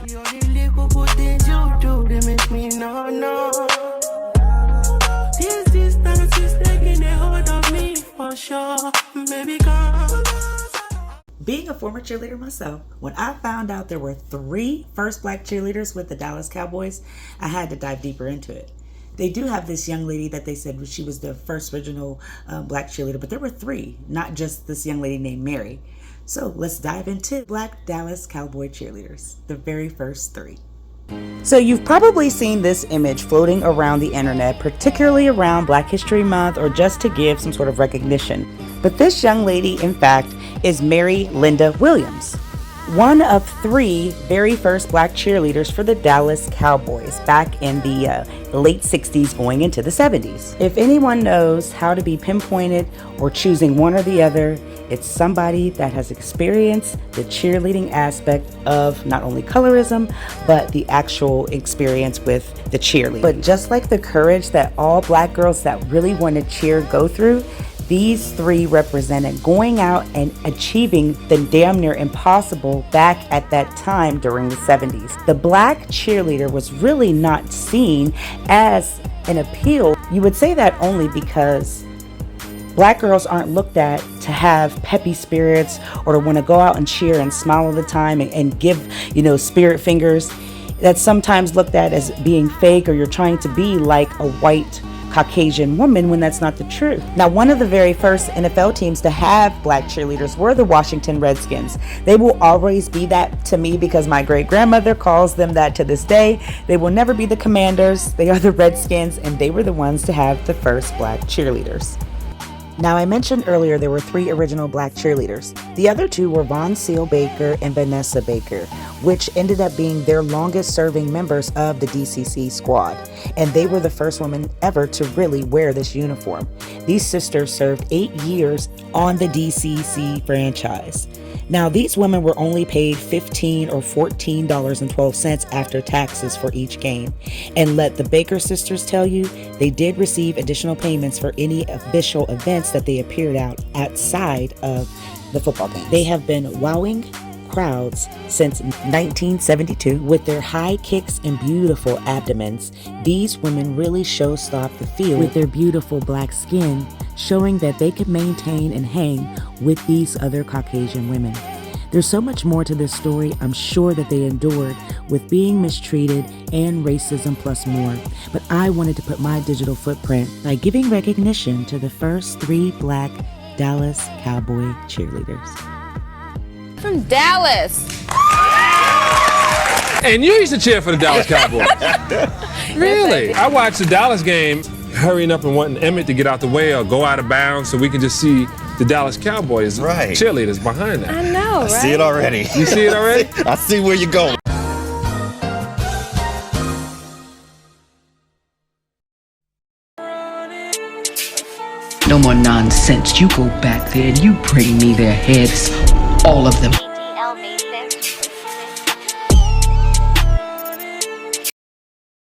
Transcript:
Being a former cheerleader myself, when I found out there were 3 first black cheerleaders with the Dallas Cowboys, I had to dive deeper into it. They do have this young lady that they said she was the first original black cheerleader, but there were 3, not just this young lady named Mary. So let's dive into Black Dallas Cowboy Cheerleaders, the very first 3. So you've probably seen this image floating around the internet, particularly around Black History Month or just to give some sort of recognition. But this young lady, in fact, is Mary Linda Williams, one of 3 very first black cheerleaders for the Dallas Cowboys back in the late 60s going into the 70s. If anyone knows how to be pinpointed or choosing one or the other, it's somebody that has experienced the cheerleading aspect of not only colorism, but the actual experience with the cheerleading. But just like the courage that all black girls that really want to cheer go through, these 3 represented going out and achieving the damn near impossible back at that time during the 70s. The black cheerleader was really not seen as an appeal. You would say that only because black girls aren't looked at to have peppy spirits or to want to go out and cheer and smile all the time and give, spirit fingers. That's sometimes looked at as being fake, or you're trying to be like a white Caucasian woman when that's not the truth. Now, one of the very first NFL teams to have black cheerleaders were the Washington Redskins. They will always be that to me because my great grandmother calls them that to this day. They will never be the Commanders. They are the Redskins, and they were the ones to have the first black cheerleaders. Now, I mentioned earlier there were 3 original black cheerleaders. The other 2 were Von Seal Baker and Vanessa Baker, which ended up being their longest serving members of the DCC squad. And they were the first women ever to really wear this uniform. These sisters served 8 years on the DCC franchise. Now, these women were only paid $15 or $14.12 after taxes for each game. And let the Baker sisters tell you, they did receive additional payments for any official events that they appeared out outside of the football game. They have been wowing crowds since 1972 with their high kicks and beautiful abdomens. These women really show-stopped the field with their beautiful black skin, showing that they could maintain and hang with these other Caucasian women. There's so much more to this story I'm sure that they endured with being mistreated and racism plus more. But I wanted to put my digital footprint by giving recognition to the first 3 black Dallas Cowboy cheerleaders. From Dallas. And you used to cheer for the Dallas Cowboys. Really? I watched the Dallas game, hurrying up and wanting Emmett to get out the way or go out of bounds so we can just see the Dallas Cowboys cheerleaders behind that. I know, right? I see it already. You see it already? I see where you're going. No more nonsense. You go back there and you bring me their heads, all of them.